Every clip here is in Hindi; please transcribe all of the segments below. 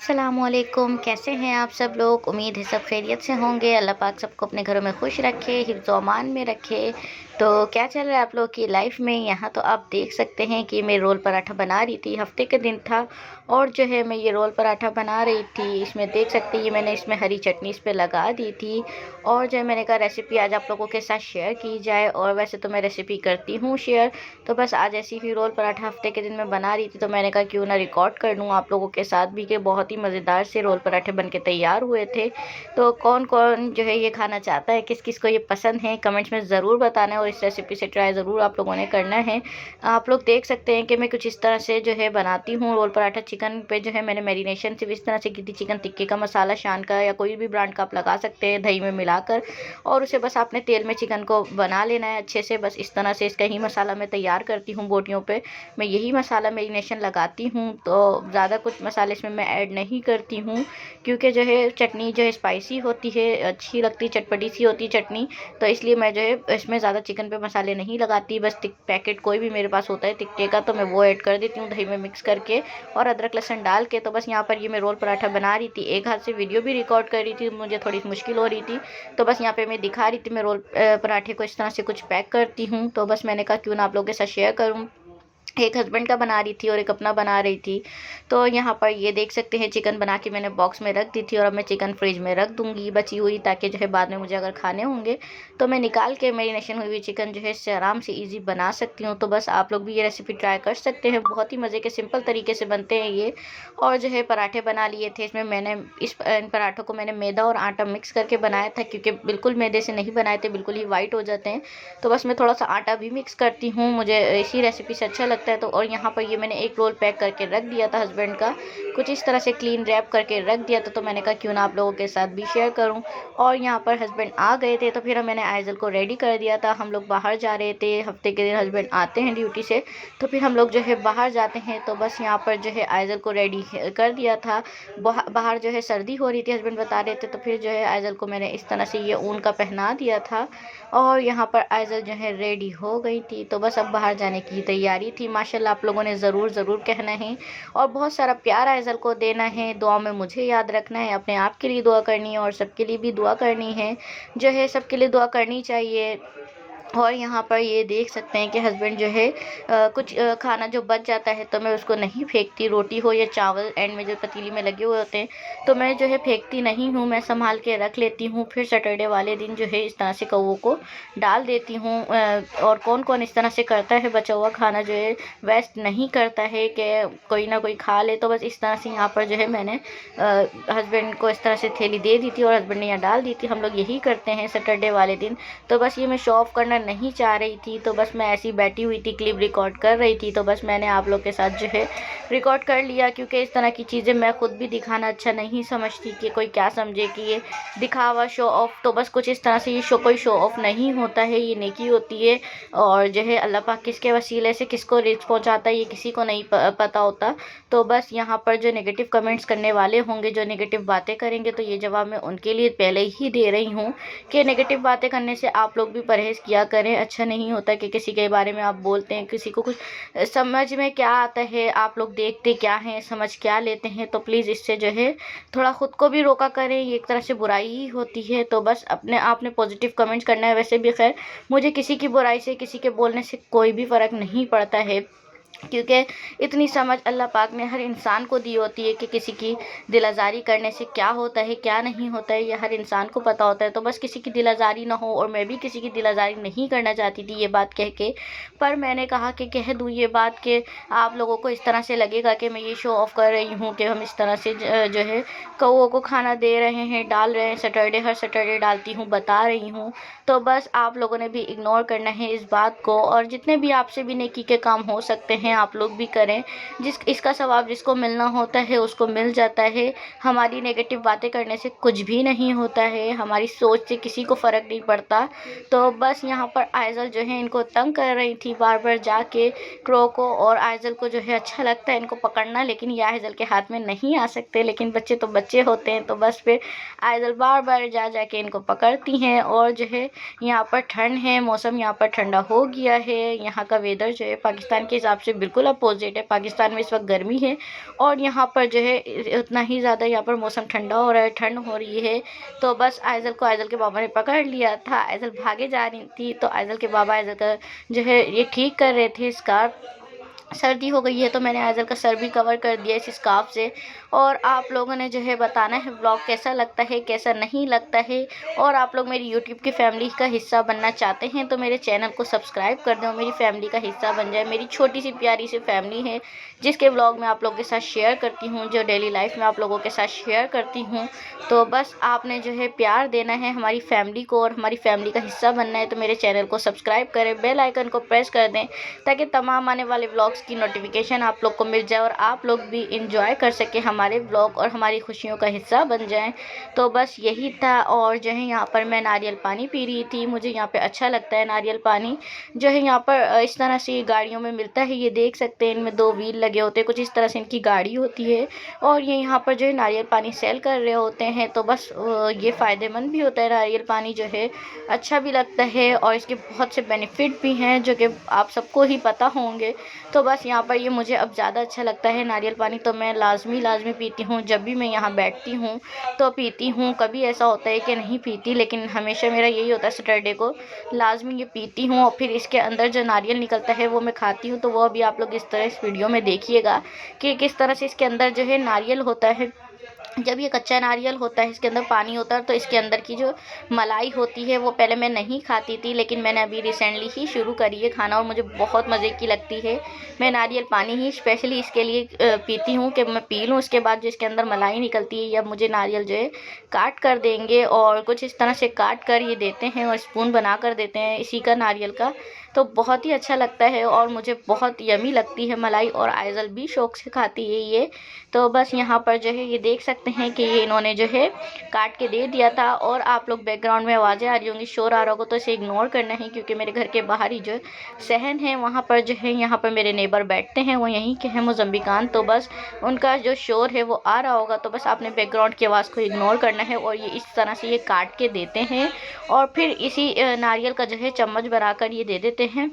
अस्सलामुअलैकुम, कैसे हैं आप सब लोग। उम्मीद है सब खैरियत से होंगे। अल्लाह पाक सबको अपने घरों में खुश रखे, हिफ्ज़ व अमान में रखे। तो क्या चल रहा है आप लोग की लाइफ में। यहाँ तो आप देख सकते हैं कि मैं रोल पराठा बना रही थी। हफ्ते के दिन था और जो है मैं ये रोल पराठा बना रही थी। इसमें देख सकते हैं ये मैंने इसमें हरी चटनी इस पे लगा दी थी। और जो है मैंने कहा रेसिपी आज आप लोगों के साथ शेयर की जाए। और वैसे तो मैं रेसिपी करती हूँ शेयर, तो बस आज ऐसी ही रोल पराठा हफ्ते के दिन मैं बना रही थी, तो मैंने कहा क्यों ना रिकॉर्ड कर लूँ आप लोगों के साथ भी कि बहुत ही मज़ेदार से रोल पराठे बन के तैयार हुए थे। तो कौन कौन जो है ये खाना चाहता है, किस किस को ये पसंद है, कमेंट्स में ज़रूर बताना है और इस रेसिपी से ट्राई ज़रूर आप लोगों ने करना है। आप लोग देख सकते हैं कि मैं कुछ इस तरह से जो है बनाती हूँ रोल पराठा। चिकन पे जो है मैंने मैरिनेशन सिर्फ इस तरह से की थी। चिकन टिक्के का मसाला शान का या कोई भी ब्रांड का आप लगा सकते हैं, दही में मिलाकर, और उसे बस आपने तेल में चिकन को बना लेना है अच्छे से। बस इस तरह से इसका ही मसाला मैं तैयार करती हूँ। बोटियों पे मैं यही मसाला मैरिनेशन लगाती हूँ, तो ज़्यादा कुछ मसाले इसमें मैं ऐड नहीं करती हूँ, क्योंकि जो है चटनी जो है स्पाइसी होती है, अच्छी लगती है, चटपटी सी होती है चटनी। तो इसलिए मैं जो है इसमें ज़्यादा चिकन पे मसाले नहीं लगाती। बस पैकेट कोई भी मेरे पास होता है टिक्के का, तो मैं वो ऐड कर देती हूँ दही में मिक्स करके और अदरक लहसुन डाल के। तो बस यहाँ पर ये मैं रोल पराठा बना रही थी, एक हाथ से वीडियो भी रिकॉर्ड कर रही थी, मुझे थोड़ी मुश्किल हो रही थी। तो बस यहाँ पे मैं दिखा रही थी मैं रोल पराठे को इस तरह से कुछ पैक करती हूँ। तो बस मैंने कहा क्यों ना आप लोगों के साथ शेयर करूँ। एक हस्बैंड का बना रही थी और एक अपना बना रही थी। तो यहाँ पर ये देख सकते हैं चिकन बना के मैंने बॉक्स में रख दी थी, और अब मैं चिकन फ्रिज में रख दूँगी बची हुई, ताकि जो है बाद में मुझे अगर खाने होंगे तो मैं निकाल के मैरिनेशन हुई हुई चिकन जो है इससे आराम से ईज़ी बना सकती हूँ। तो बस आप लोग भी ये रेसिपी ट्राई कर सकते हैं, बहुत ही मज़े के सिंपल तरीके से बनते हैं ये। और जो है पराठे बना लिए थे, इसमें मैंने इन पराठों को मैंने मैदा और आटा मिक्स करके बनाया था, क्योंकि बिल्कुल मैदे से नहीं बनाए थे, बिल्कुल ही वाइट हो जाते हैं। तो बस मैं थोड़ा सा आटा भी मिक्स करती हूँ, मुझे इसी रेसिपी से अच्छा लगता है। तो और यहाँ पर ये मैंने एक रोल पैक करके रख दिया था हस्बैंड का, कुछ इस तरह से क्लीन रैप करके रख दिया था। तो मैंने कहा क्यों ना आप लोगों के साथ भी शेयर करूं। और यहाँ पर हस्बैंड आ गए थे, तो फिर मैंने आइज़ल को रेडी कर दिया था। हम लोग बाहर जा रहे थे, हफ्ते के दिन हस्बैंड आते हैं ड्यूटी से, तो फिर हम लोग जो है बाहर जाते हैं। तो बस यहाँ पर जो है आइज़ल को रेडी कर दिया था। बाहर जो है सर्दी हो रही थी, हस्बैंड बता रहे थे, तो फिर जो है आइज़ल को मैंने इस तरह से ये ऊन का पहना दिया था। और यहाँ पर आइज़ल जो है रेडी हो गई थी। तो बस अब बाहर जाने की तैयारी थी। माशाल्लाह आप लोगों ने ज़रूर ज़रूर कहना है और बहुत सारा प्यार आइज़ल को देना है। दुआ में मुझे याद रखना है, अपने आप के लिए दुआ करनी है और सबके लिए भी दुआ करनी है। जो है सबके लिए दुआ करनी चाहिए। और यहाँ पर ये देख सकते हैं कि हस्बैंड जो है कुछ खाना जो बच जाता है तो मैं उसको नहीं फेंकती, रोटी हो या चावल एंड में जो पतीली में लगे हुए होते हैं, तो मैं जो है फेंकती नहीं हूँ, मैं संभाल के रख लेती हूँ। फिर सैटरडे वाले दिन जो है इस तरह से कौवों को डाल देती हूँ। और कौन कौन इस तरह से करता है, बचा हुआ खाना जो है वेस्ट नहीं करता है कि कोई ना कोई खा ले। तो बस इस तरह से यहाँ पर जो है मैंने हस्बैंड को इस तरह से थैली दे दी थी और हस्बैंड ने यहाँ डाल दी थी। हम लोग यही करते हैं सैटरडे वाले दिन। तो बस ये मैं शो ऑफ करना नहीं चाह रही थी, तो बस मैं ऐसी बैठी हुई थी, क्लिप रिकॉर्ड कर रही थी, तो बस मैंने आप लोग के साथ जो है रिकॉर्ड कर लिया, क्योंकि इस तरह की चीज़ें मैं खुद भी दिखाना अच्छा नहीं समझती कि कोई क्या समझे कि ये दिखावा शो ऑफ। तो बस कुछ इस तरह से ये कोई शो ऑफ नहीं होता है, ये नेकी होती है। और जो है अल्लाह पाक किसके वसीले से किसको रिस्क पहुंचाता है ये किसी को नहीं पता होता। तो बस यहाँ पर जो नेगेटिव कमेंट्स करने वाले होंगे, जो नेगेटिव बातें करेंगे, तो ये जवाब मैं उनके लिए पहले ही दे रही हूँ कि नेगेटिव बातें करने से आप लोग भी परहेज़ किया करें। अच्छा नहीं होता कि किसी के बारे में आप बोलते हैं, किसी को कुछ समझ में क्या आता है, आप लोग देखते क्या हैं, समझ क्या लेते हैं। तो प्लीज़ इससे जो है थोड़ा ख़ुद को भी रोका करें, ये एक तरह से बुराई ही होती है। तो बस अपने आपने पॉजिटिव कमेंट्स करना है। वैसे भी खैर मुझे किसी की बुराई से, किसी के बोलने से कोई भी फ़र्क नहीं पड़ता है, क्योंकि इतनी समझ अल्लाह पाक ने हर इंसान को दी होती है कि किसी की दिल आज़ारी करने से क्या होता है क्या नहीं होता है, ये हर इंसान को पता होता है। तो बस किसी की दिल आज़ारी ना हो, और मैं भी किसी की दिल आज़ारी नहीं करना चाहती थी ये बात कह के। पर मैंने कहा कि कह दूँ ये बात कि आप लोगों को इस तरह से लगेगा कि मैं ये शो ऑफ़ कर रही हूँ कि हम इस तरह से जो है कौओं को खाना दे रहे हैं, डाल रहे हैं। सैटरडे हर सैटरडे डालती हूँ, बता रही हूँ। तो बस आप लोगों ने भी इग्नोर करना है इस बात को, और जितने भी आपसे भी नेकी के काम हो सकते हैं आप लोग भी करें। इसका सवाब जिसको मिलना होता है उसको मिल जाता है। हमारी नेगेटिव बातें करने से कुछ भी नहीं होता है, हमारी सोच से किसी को फ़र्क नहीं पड़ता। तो बस यहाँ पर आइज़ल जो है इनको तंग कर रही थी बार बार जाके क्रो को, और आइज़ल को जो है अच्छा लगता है इनको पकड़ना, लेकिन ये आइज़ल के हाथ में नहीं आ सकते। लेकिन बच्चे तो बच्चे होते हैं, तो बस फिर आइज़ल बार बार जा के इनको पकड़ती हैं। और जो है यहाँ पर ठंड है, मौसम यहाँ पर ठंडा हो गया है। यहाँ का वेदर जो है पाकिस्तान के हिसाब से बिल्कुल अपोज़िट है। पाकिस्तान में इस वक़्त गर्मी है और यहाँ पर जो है उतना ही ज़्यादा यहाँ पर मौसम ठंडा हो रहा है, ठंड हो रही है। तो बस आइज़ल के बाबा ने पकड़ लिया था। आइज़ल भागे जा रही थी, तो आइज़ल के बाबा आइज़ल का जो है ये ठीक कर रहे थे स्कार्फ़। सर्दी हो गई है तो मैंने आइज़ल का सर भी कवर कर दिया इस स्कार्फ़ से। और आप लोगों ने जो है बताना है व्लॉग कैसा लगता है, कैसा नहीं लगता है। और आप लोग मेरी यूट्यूब की फैमिली का हिस्सा बनना चाहते हैं तो मेरे चैनल को सब्सक्राइब कर दें और मेरी फैमिली का हिस्सा बन जाए। मेरी छोटी सी प्यारी सी फैमिली है जिसके व्लॉग मैं आप लोगों के साथ शेयर करती हूँ, जो डेली लाइफ में आप लोगों के साथ शेयर करती हूँ। तो बस आपने जो है प्यार देना है हमारी फैमिली को और हमारी फैमिली का हिस्सा बनना है, तो मेरे चैनल को सब्सक्राइब करें, बेल आइकन को प्रेस कर दें ताकि तमाम आने वाले व्लॉग्स की नोटिफिकेशन आप लोग को मिल जाए और आप लोग भी इंजॉय कर सकें हमारे व्लॉग और हमारी खुशियों का हिस्सा बन जाएं। तो बस यही था। और जो है यहाँ पर मैं नारियल पानी पी रही थी। मुझे यहाँ पे अच्छा लगता है नारियल पानी, जो है यहाँ पर इस तरह से गाड़ियों में मिलता है। ये देख सकते हैं, इनमें 2 व्हील लगे होते हैं, कुछ इस तरह से इनकी गाड़ी होती है और ये यहाँ पर जो है नारियल पानी सेल कर रहे होते हैं। तो बस ये फ़ायदेमंद भी होता है नारियल पानी, जो है अच्छा भी लगता है और इसके बहुत से बेनिफिट भी हैं जो कि आप सबको ही पता होंगे। तो बस यहाँ पर ये मुझे अब ज़्यादा अच्छा लगता है नारियल पानी, तो मैं लाज़मी पीती हूँ। जब भी मैं यहाँ बैठती हूँ तो पीती हूँ। कभी ऐसा होता है कि नहीं पीती, लेकिन हमेशा मेरा यही होता है सैटरडे को लाज़मी ये पीती हूँ। और फिर इसके अंदर जो नारियल निकलता है वो मैं खाती हूँ। तो वो अभी आप लोग इस तरह इस वीडियो में देखिएगा कि किस तरह से इसके अंदर जो है नारियल होता है। जब ये कच्चा नारियल होता है, इसके अंदर पानी होता है, तो इसके अंदर की जो मलाई होती है वो पहले मैं नहीं खाती थी, लेकिन मैंने अभी रिसेंटली ही शुरू करी है खाना और मुझे बहुत मज़े की लगती है। मैं नारियल पानी ही स्पेशली इसके लिए पीती हूँ कि मैं पी लूँ, उसके बाद जो इसके अंदर मलाई निकलती है। अब मुझे नारियल जो है काट कर देंगे और कुछ इस तरह से काट कर ये देते हैं और स्पून बना कर देते हैं इसी का, नारियल का। तो बहुत ही अच्छा लगता है और मुझे बहुत यमी लगती है मलाई, और आइज़ल भी शौक़ से खाती है ये। तो बस यहाँ पर जो है ये देख सकते हैं कि ये इन्होंने जो है काट के दे दिया था। और आप लोग बैकग्राउंड में आवाज़ें आ रही होंगी, शोर आ रहा होगा, तो इसे इग्नोर करना है क्योंकि मेरे घर के बाहर ही जो सहन है वहाँ पर जो है यहाँ पर मेरे नेबर बैठते हैं, वो यहीं के हैं मोज़म्बिकान। तो बस उनका जो शोर है वो आ रहा होगा, तो बस आपने बैकग्राउंड की आवाज़ को इग्नोर करना है। और ये इस तरह से ये काट के देते हैं और फिर इसी नारियल का जो है चम्मच बनाकर ये दे देते हैं।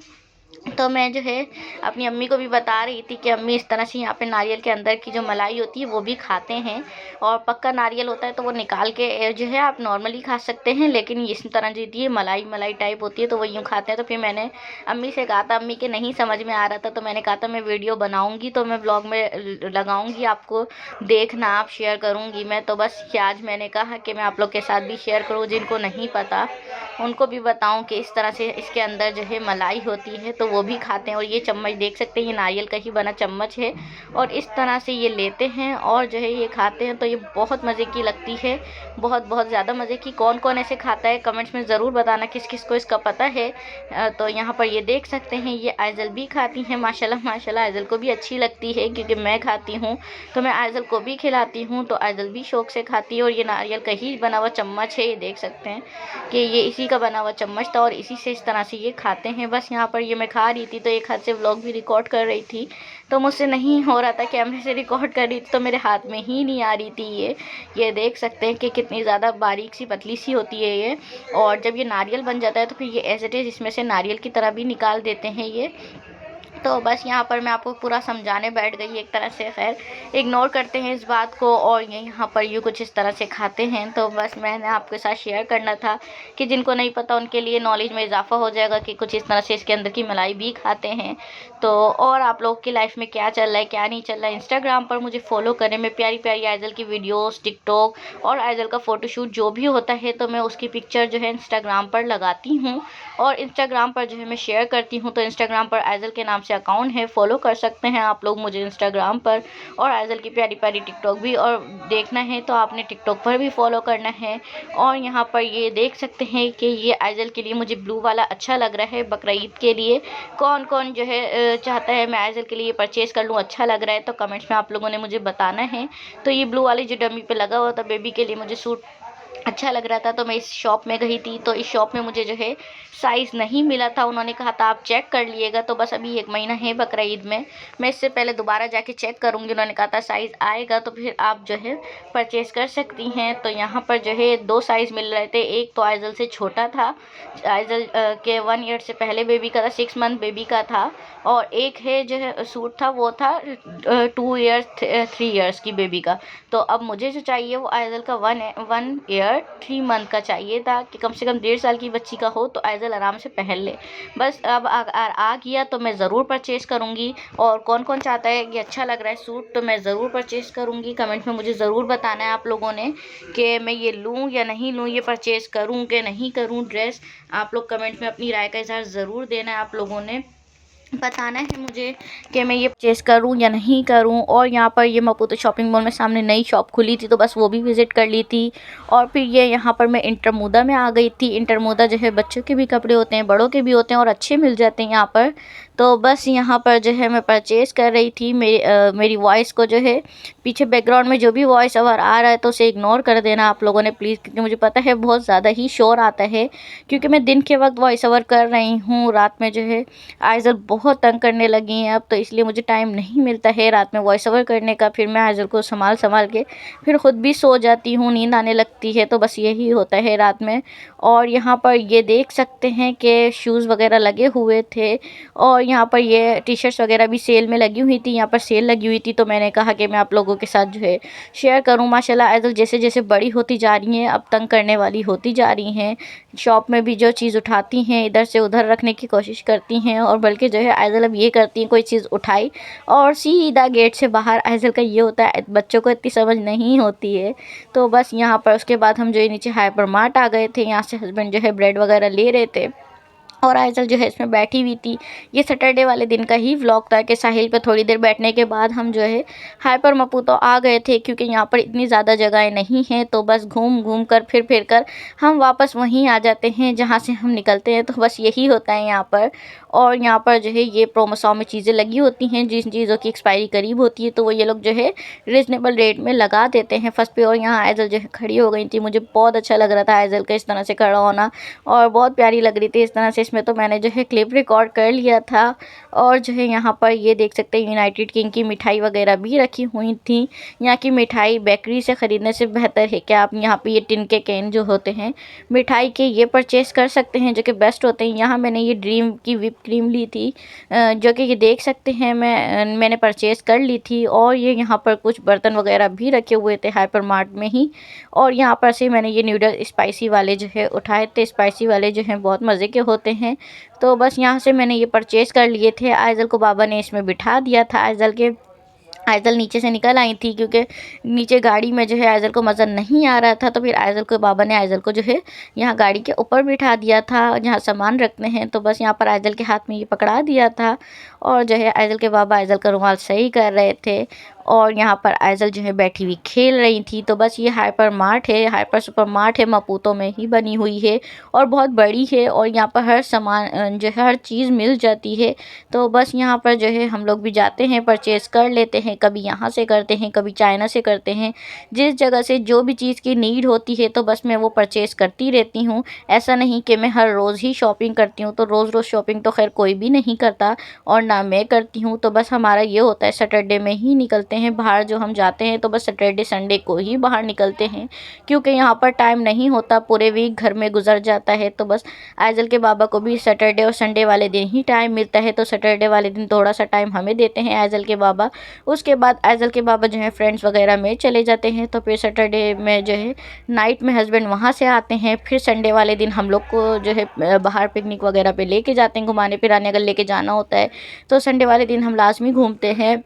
तो मैं जो है अपनी अम्मी को भी बता रही थी कि अम्मी इस तरह से यहाँ पे नारियल के अंदर की जो मलाई होती है वो भी खाते हैं। और पक्का नारियल होता है तो वो निकाल के जो है आप नॉर्मली खा सकते हैं, लेकिन इस तरह जो ये मलाई मलाई टाइप होती है तो वो यूँ खाते हैं। तो फिर मैंने अम्मी से कहा था, अम्मी के नहीं समझ में आ रहा था, तो मैंने कहा था मैं वीडियो बनाऊँगी तो मैं ब्लॉग में लगाऊँगी, आपको देखना, आप शेयर करूँगी मैं। तो बस आज मैंने कहा कि मैं आप लोग के साथ भी शेयर करूँ, जिनको नहीं पता उनको भी बताऊं कि इस तरह से इसके अंदर जो है मलाई होती है तो वो भी खाते हैं। और ये चम्मच देख सकते हैं, ये नारियल का ही बना चम्मच है और इस तरह से ये लेते हैं और जो है ये खाते हैं। तो ये बहुत मज़े की लगती है, बहुत बहुत ज़्यादा मज़े की। कौन कौन ऐसे खाता है कमेंट्स में ज़रूर बताना, किस किस को इसका पता है। तो यहाँ पर ये देख सकते हैं ये आइज़ल भी खाती हैं, माशाल्लाह माशाल्लाह। आइज़ल को भी अच्छी लगती है क्योंकि मैं खाती हूँ तो मैं आइज़ल को भी खिलाती हूँ, तो आइज़ल भी शौक़ से खाती है। और ये नारियल का ही बना हुआ चम्मच है, ये देख सकते हैं कि ये इसी का बना हुआ चम्मच था और इसी से इस तरह से ये खाते हैं। बस यहाँ पर ये मैं खा रही थी तो एक हाथ से व्लॉग भी रिकॉर्ड कर रही थी, तो मुझसे नहीं हो रहा था, कैमरे से रिकॉर्ड कर रही थी तो मेरे हाथ में ही नहीं आ रही थी ये देख सकते हैं कि कितनी ज़्यादा बारीक सी पतली सी होती है ये। और जब ये नारियल बन जाता है तो फिर ये एज इट इज़ इसमें से नारियल की तरह भी निकाल देते हैं ये। तो बस यहाँ पर मैं आपको पूरा समझाने बैठ गई एक तरह से, खैर इग्नोर करते हैं इस बात को। और ये यहाँ पर यूँ कुछ इस तरह से खाते हैं। तो बस मैंने आपके साथ शेयर करना था कि जिनको नहीं पता उनके लिए नॉलेज में इजाफा हो जाएगा कि कुछ इस तरह से इसके अंदर की मलाई भी खाते हैं। तो और आप लोग की लाइफ में क्या चल रहा है क्या नहीं चल रहा है, इंस्टाग्राम पर मुझे फॉलो करें। मैं प्यारी प्यारी आइज़ल की वीडियोज़, टिकटॉक और आइज़ल का फ़ोटोशूट जो भी होता है तो मैं उसकी पिक्चर जो है इंस्टाग्राम पर लगाती हूँ और इंस्टाग्राम पर जो है मैं शेयर करती हूँ। तो इंस्टाग्राम पर आइज़ल के नाम से अकाउंट है, फॉलो कर सकते हैं आप लोग मुझे इंस्टाग्राम पर। और आइज़ल की प्यारी प्यारी टिकटॉक भी और देखना है तो आपने टिकटॉक पर भी फॉलो करना है। और यहाँ पर ये देख सकते हैं कि ये आइज़ल के लिए मुझे ब्लू वाला अच्छा लग रहा है बकरा ईद के लिए। कौन कौन जो है चाहता है मैं आइज़ल के लिए परचेज़ कर लूँ, अच्छा लग रहा है, तो कमेंट्स में आप लोगों ने मुझे बताना है। तो ये ब्लू वाली जो डमी पे लगा हुआ था बेबी के लिए मुझे सूट अच्छा लग रहा था, तो मैं इस शॉप में गई थी। तो इस शॉप में मुझे जो है साइज़ नहीं मिला था। उन्होंने कहा था आप चेक कर लिएगा। तो बस अभी 1 महीना है बकरीद में, मैं इससे पहले दोबारा जाके चेक करूँगी। उन्होंने कहा था साइज़ आएगा तो फिर आप जो है परचेज़ कर सकती हैं। तो यहाँ पर जो है 2 साइज़ मिल रहे थे। एक तो आइज़ल से छोटा था, आइज़ल के 1 ईयर से पहले बेबी का था, 6 मंथ बेबी का था। और एक है जो है सूट था, वो था 2 ईयर्स 3 ईयर्स की बेबी का। तो अब मुझे जो चाहिए वो आइज़ल का 1 ईयर 3 मंथ का चाहिए था, कि कम से कम 1.5 साल की बच्ची का हो तो आइज़ल आराम से पहन ले। बस अब आ गया तो मैं ज़रूर परचेज़ करूँगी। और कौन-कौन चाहता है कि अच्छा लग रहा है सूट, तो मैं ज़रूर परचेज़ करूँगी। कमेंट में मुझे ज़रूर बताना है आप लोगों ने कि मैं ये लूँ या नहीं लूँ, ये परचेज़ करूँ कि नहीं करूँ ड्रेस। आप लोग कमेंट में अपनी राय का इज़हार ज़रूर देना है। आप लोगों ने बताना है मुझे कि मैं ये परचेज़ करूँ या नहीं करूँ। और यहाँ पर ये मपूतो शॉपिंग मॉल में सामने नई शॉप खुली थी, तो बस वो भी विज़िट कर ली थी। और फिर ये यहाँ पर मैं इंटरमोदा में आ गई थी। इंटरमोदा जो है बच्चों के भी कपड़े होते हैं, बड़ों के भी होते हैं और अच्छे मिल जाते हैं यहाँ पर। तो बस यहाँ पर जो है मैं परचेज़ कर रही थी। मेरी वॉइस को जो है पीछे बैकग्राउंड में जो भी वॉइस ओवर आ रहा है तो उसे इग्नोर कर देना आप लोगों ने प्लीज़, क्योंकि मुझे पता है बहुत ज़्यादा ही शोर आता है, क्योंकि मैं दिन के वक्त वॉइस ओवर कर रही हूँ। रात में जो है आइज़ल बहुत तंग करने लगी हैं अब, तो इसलिए मुझे टाइम नहीं मिलता है रात में वॉइस ओवर करने का। फिर मैं आइज़ल को संभाल के फिर ख़ुद भी सो जाती हूँ, नींद आने लगती है। तो बस यही होता है रात में। और यहाँ पर ये देख सकते हैं कि शूज़ वगैरह लगे हुए थे। और यहाँ पर ये टी शर्ट्स वगैरह भी सेल में लगी हुई थी, यहाँ पर सेल लगी हुई थी, तो मैंने कहा कि मैं आप लोगों के साथ जो है शेयर करूँ। माशाल्लाह आइज़ल जैसे जैसे बड़ी होती जा रही हैं, अब तंग करने वाली होती जा रही हैं। शॉप में भी जो चीज़ उठाती हैं इधर से उधर रखने की कोशिश करती हैं, और बल्कि जो है आइज़ल अब ये करती हैं, कोई चीज़ उठाई और सीधा गेट से बाहर। आइज़ल का ये होता है, बच्चों को इतनी समझ नहीं होती है। तो बस यहाँ पर उसके बाद हम जो है नीचे हाइपर मार्ट आ गए थे। यहाँ से हस्बैंड जो है ब्रेड वगैरह ले रहे थे और आइज़ल जो है इसमें बैठी हुई थी। ये सैटरडे वाले दिन का ही व्लॉग था कि साहिल पे थोड़ी देर बैठने के बाद हम जो है हाइपर मपूतो आ गए थे, क्योंकि यहाँ पर इतनी ज़्यादा जगहें नहीं हैं। तो बस घूम घूम कर फिर कर हम वापस वहीं आ जाते हैं जहाँ से हम निकलते हैं। तो बस यही होता है यहाँ पर। और यहाँ पर जो है ये प्रोमोसॉ में चीज़ें लगी होती हैं, जिन चीज़ों की एक्सपायरी करीब होती है तो वो ये लोग जो है रीज़नेबल रेट में लगा देते हैं फर्स्ट पे। और यहाँ आइज़ल जो है खड़ी हो गई थी, मुझे बहुत अच्छा लग रहा था आइज़ल का इस तरह से खड़ा होना, और बहुत प्यारी लग रही थी इस तरह से इसमें। तो मैंने जो है क्लिप रिकॉर्ड कर लिया था। और जो है यहाँ पर ये देख सकते हैं यूनाइटेड किंग की मिठाई वगैरह भी रखी हुई थी। यहाँ की मिठाई बेकरी से ख़रीदने से बेहतर है कि आप यहाँ पे ये टिन के कैन जो होते हैं मिठाई के, ये परचेज़ कर सकते हैं, जो कि बेस्ट होते हैं। यहाँ मैंने ये ड्रीम की व्हिप क्रीम ली थी, जो कि ये देख सकते हैं मैंने परचेज़ कर ली थी। और ये यहाँ पर कुछ बर्तन वगैरह भी रखे हुए थे हाइपर मार्ट में ही। और यहाँ पर से मैंने ये नूडल स्पाइसी वाले जो है उठाए थे। स्पाइसी वाले जो हैं बहुत मज़े के होते हैं। तो बस यहाँ से मैंने ये परचेज़ कर लिए थे। आइज़ल को बाबा ने इसमें बिठा दिया था। आइज़ल नीचे से निकल आई थी, क्योंकि नीचे गाड़ी में जो है आइज़ल को मज़ा नहीं आ रहा था। तो फिर आइज़ल को बाबा ने आइज़ल को जो है यहाँ गाड़ी के ऊपर बिठा दिया था, जहाँ सामान रखते हैं। तो बस यहाँ पर आइज़ल के हाथ में ये पकड़ा दिया था। और जो है आइज़ल के बाबा आइज़ल का रुमाल सही कर रहे थे। और यहाँ पर आइज़ल जो है बैठी हुई खेल रही थी। तो बस ये हाइपर मार्ट है, हाइपर सुपर मार्ट है, मपूतो में ही बनी हुई है और बहुत बड़ी है। और यहाँ पर हर सामान जो है हर चीज़ मिल जाती है। तो बस यहाँ पर जो है हम लोग भी जाते हैं, परचेज़ कर लेते हैं, कभी यहाँ से करते हैं, कभी चाइना से करते हैं। जिस जगह से जो भी चीज़ की नीड होती है तो बस मैं वो परचेज़ करती रहती हूँ। ऐसा नहीं कि मैं हर रोज़ ही शॉपिंग करती हूँ, तो रोज़ रोज़ शॉपिंग तो खैर कोई भी नहीं करता और ना मैं करती हूँ। तो बस हमारा ये होता है सैटरडे में ही निकलते हैं बाहर। जो हम जाते हैं तो बस सैटरडे संडे को ही बाहर निकलते हैं, क्योंकि यहाँ पर टाइम नहीं होता, पूरे वीक घर में गुजर जाता है। तो बस आइज़ल के बाबा को भी सैटरडे और संडे वाले दिन ही टाइम मिलता है, तो सैटरडे वाले दिन थोड़ा सा टाइम हमें देते हैं आइज़ल के बाबा। उसके बाद आइज़ल के बाबा जो है फ्रेंड्स वगैरह में चले जाते हैं। तो फिर सैटरडे में जो है नाइट में हस्बैंड वहाँ से आते हैं। फिर संडे वाले दिन हम लोग को जो है बाहर पिकनिक वगैरह पे लेके जाते हैं, घुमाने फिराने अगर लेके जाना होता है तो संडे वाले दिन हम लाजमी घूमते हैं।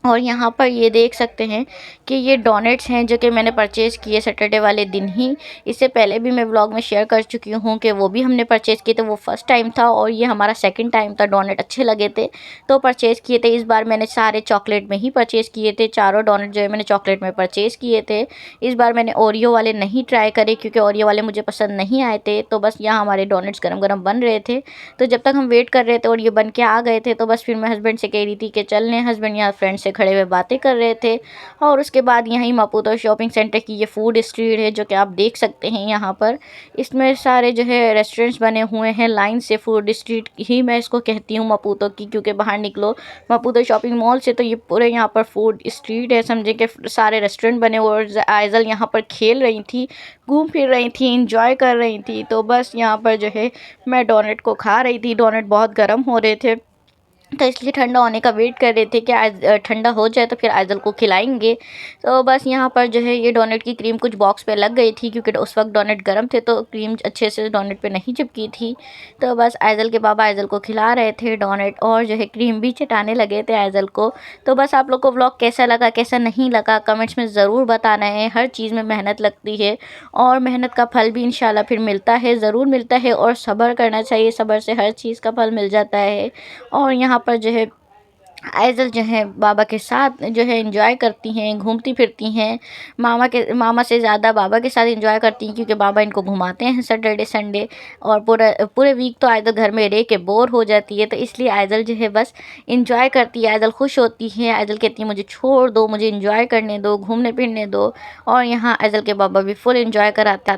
और यहाँ पर ये देख सकते हैं कि ये डोनट्स हैं जो कि मैंने परचेज़ किए सैटरडे वाले दिन ही। इससे पहले भी मैं व्लॉग में शेयर कर चुकी हूँ कि वो भी हमने परचेज़ किए थे, वो फर्स्ट टाइम था और ये हमारा सेकंड टाइम था। डोनट अच्छे लगे थे तो परचेज़ किए थे। इस बार मैंने सारे चॉकलेट में ही परचेज़ किए थे, चारों डोनट जो है मैंने चॉकलेट में परचेज़ किए थे। इस बार मैंने ओरियो वाले नहीं ट्राई करे, क्योंकि ओरियो वाले मुझे पसंद नहीं आए थे। तो बस यहाँ हमारे डोनट्स गरम गरम बन रहे थे, तो जब तक हम वेट कर रहे थे और ये बन के आ गए थे तो बस फिर मैं हस्बैंड से कह रही थी कि चल लें। हस्बैंड यहाँ फ्रेंड से से खड़े हुए बातें कर रहे थे। और उसके बाद यहीं मापुतो शॉपिंग सेंटर की ये फूड स्ट्रीट है जो कि आप देख सकते हैं यहाँ पर। इसमें सारे जो है रेस्टोरेंट्स बने हुए हैं लाइन से। फूड स्ट्रीट ही मैं इसको कहती हूँ मापुतो की, क्योंकि बाहर निकलो मापुतो शॉपिंग मॉल से तो ये पूरे यहाँ पर फूड स्ट्रीट है, समझे कि सारे रेस्टोरेंट बने हुए। और आइजल यहाँ पर खेल रही थी, घूम फिर रही थी, इंजॉय कर रही थी। तो बस यहाँ पर जो है मैं डोनट को खा रही थी। डोनट बहुत गर्म हो रहे थे तो इसलिए ठंडा होने का वेट कर रहे थे कि आज ठंडा हो जाए तो फिर आइजल को खिलाएंगे। तो बस यहाँ पर जो है ये डोनट की क्रीम कुछ बॉक्स पे लग गई थी, क्योंकि उस वक्त डोनट गर्म थे तो क्रीम अच्छे से डोनट पे नहीं चिपकी थी। तो बस आइजल के पापा आइजल को खिला रहे थे डोनट, और जो है क्रीम भी चटाने लगे थे आइजल को। तो बस आप लोग को व्लॉग कैसा लगा कैसा नहीं लगा कमेंट्स में ज़रूर बताना है। हर चीज़ में मेहनत लगती है और मेहनत का फल भी इंशाल्लाह फिर मिलता है, ज़रूर मिलता है। और सब्र करना चाहिए, सब्र से हर चीज़ का फल मिल जाता है। और यहाँ पर जो है आइज़ल जो है बाबा के साथ जो है एंजॉय करती हैं, घूमती फिरती हैं। मामा से ज़्यादा बाबा के साथ एंजॉय करती हैं, क्योंकि बाबा इनको घुमाते हैं सैटरडे संडे। और पूरा पूरे वीक तो आइज़ल घर में रह के बोर हो जाती है, तो इसलिए आइज़ल जो है बस एंजॉय करती है। आइज़ल खुश होती है, आइज़ल कहती है मुझे छोड़ दो, मुझे एंजॉय करने दो, घूमने फिरने दो। और यहाँ आइज़ल के बाबा भी फुल एंजॉय कराते